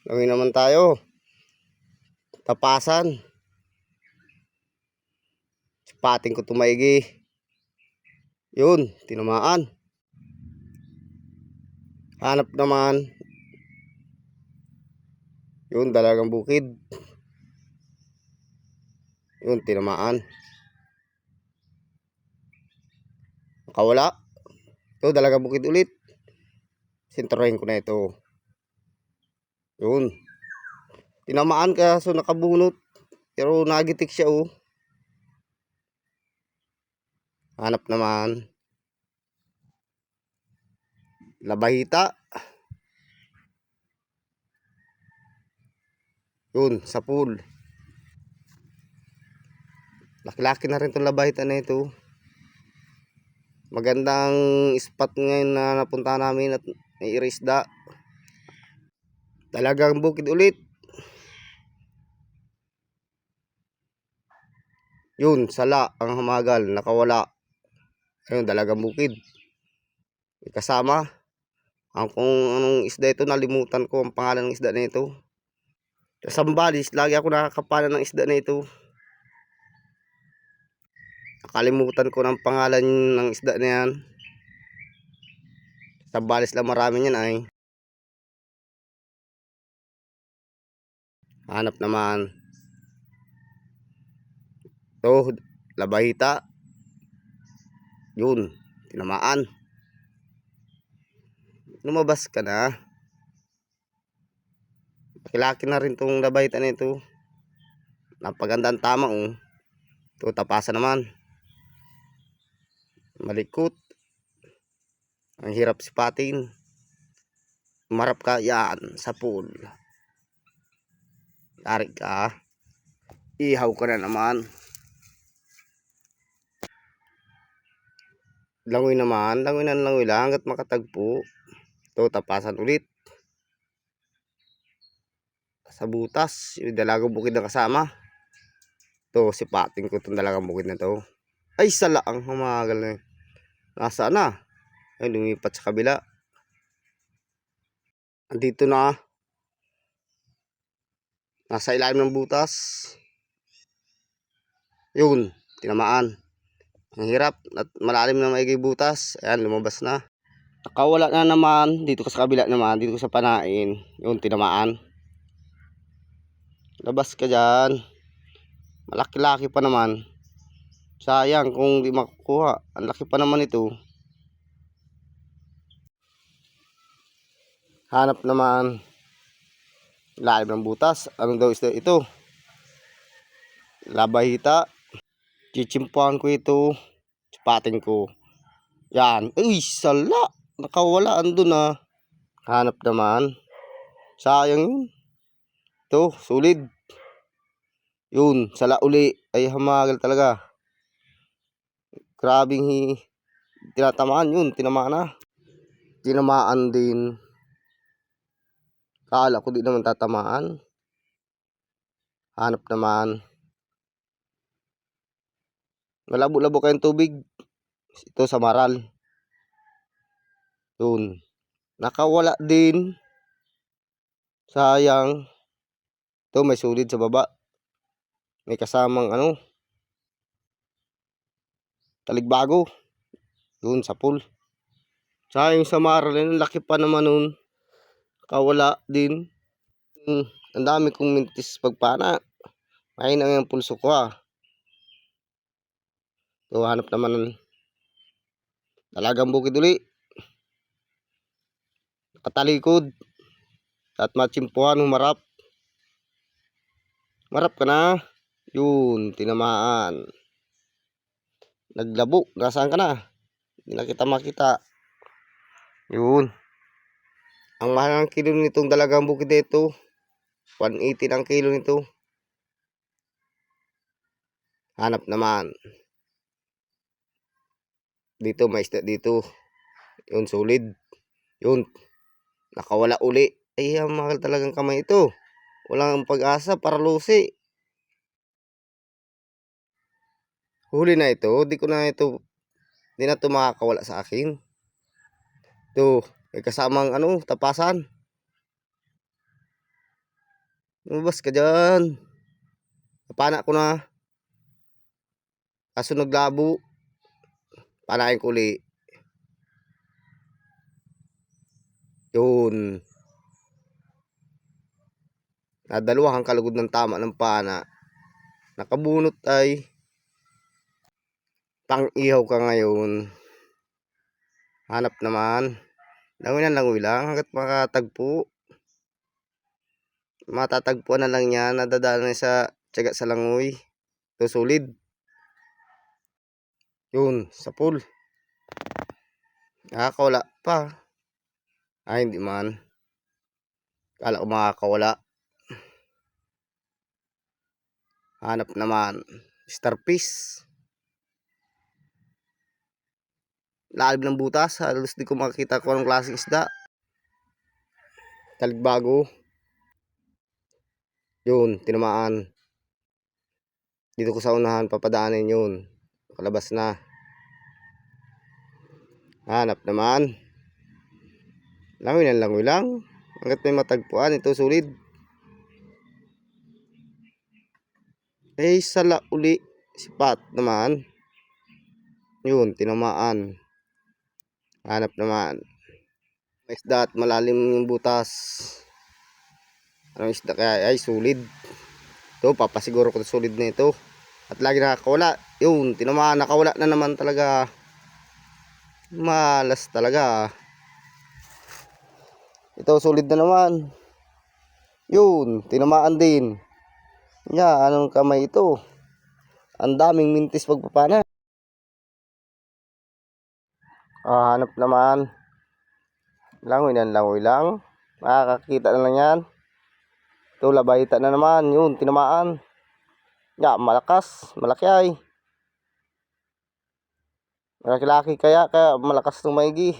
Gawin naman tayo. Tapasan. Sipating ko tumaigi. Yun, tinamaan. Hanap naman. Yun, dalagang bukid. Yun, tinamaan. Nakawala. Ito, dalagang bukid ulit. Sentrohin ko na ito. Yun. Tinamaan ka, so nakabunot. Pero nagitik siya oh. Hanap naman. Labahita. Yun, sa pool. Laki-laki na rin itong labahita na ito. Magandang spot ngayon na napunta namin at may irisda. Talagang bukid ulit. Yun, sala ang hamagal, nakawala. Ayun, dalagang bukid. Kasama. Ang kung anong isda ito, nalimutan ko ang pangalan ng isda na ito. Sa Sambales, lagi ako nakakapala ng isda na ito. Nakalimutan ko ng pangalan ng isda na yan. Sa Sambales lang marami yan ay. Hanap naman. Ito, labahita. Yun, tinamaan. Lumabas ka na. Laki na rin tong labahita na ito. Napagandang tama oh. Ito, tapasan naman. Malikot. Ang hirap sipatin. Marap ka yan sa pool. Tarik ka. Ihaw ka na naman. Langoy naman. Langoy na langoy lang hanggat makatagpo. Ito, tapasan ulit. Sa butas. Yung dalagang bukid na kasama. Ito, sipatin ko itong dalagang bukid na ito. Ay, sala ang humagal na. Nasaan na? Ay, lumipat sa kabila. Andito na. Nasa ilalim ng butas. Yun, tinamaan. Ang hirap at malalim na maigi butas. Ayan, lumabas na. Nakawala na naman. Dito sa kabila naman. Dito sa panain. Yun, tinamaan. Labas ka dyan. Malaki-laki pa naman. Sayang kung di makukuha. Ang laki pa naman ito. Hanap naman. Lalim ng butas. Anong daw isda ito? Labahita. Chicimpuan ko ito. Sipatin ko. Yan. Uy, sala. Nakawala. Andun na. Hanap naman. Sayang yun. Ito, solid. Yun, sala uli. Ay, hamagal talaga. Grabing tinatamaan yun. Tinamaan na. Tinamaan din. Kala ko di naman tatamaan. Hanap naman. Malabo-labo kayong tubig. Ito sa maral. Yun. Nakawala din. Sayang. Ito may sulit sa baba. May kasamang ano. Taligbago. Yun sa pool. Sayang sa maral. Ang laki pa naman nun. Nakawala din. Ang dami kong mintis pagpana. Mahina ang pulso ko ah. So hanap naman ng dalagang bukid uli. Katalikod. At matsimpuhan humarap. Marap ka na. Yun, tinamaan. Naglabo. Nasaan ka na? Hindi na kita makita. Yun. Ang mahal ng kilo nitong dalagang bukid ito. 180 ang kilo nito. Hanap naman. Dito may isda dito. Yun, solid. Yun. Nakawala uli. Ay, ang mahal talagang kamay ito. Walang pag-asa para lusi. Huli na ito. Di ko na ito. Di na ito makakawala sa akin. Ito. May kasamang ano, tapasan. Lumabas ka dyan. Napana ko na. Kaso naglabo. Panain ko uli. Yun. Nadalawang kalugod ng tama ng pana. Nakabunot ay pang-ihaw ka ngayon. Hanap naman. Langoy na langoy lang hanggat makatagpo. Matatagpuan na lang yan. Nadadala na sa tiyaga sa langoy. Ito solid. Yun, sa pool. Nakakawala pa. Ay, hindi man. Kala ko makakawala. Hanap naman. Starfish. Lalim ng butas. Halos di ko makikita kung anong klaseng isda. Taligbago. Yun, tinamaan. Dito ko sa unahan papadaanin yun. Nakalabas na. Hanap naman. Langoy lang. Hanggat may matagpuan, ito solid. Eh, sala uli. Sipat naman. Yun, tinamaan. Hanap naman. May isda at malalim yung butas. Anong isda kaya? Ay, solid. Ito, papasiguro ko solid na ito. At lagi nakakawala. Yun, tinamaan. Nakawala na naman talaga. Malas talaga. Ito, solid na naman. Yun, tinamaan din. Anong kamay ito? Ang daming mintis pagpapana. Hanap naman. Langoy lang. Makakakita na lang yan. Ito, labayita na naman. Yun, tinamaan. Malakas. Malaki ay. Malaki-laki kaya malakas itong maigi.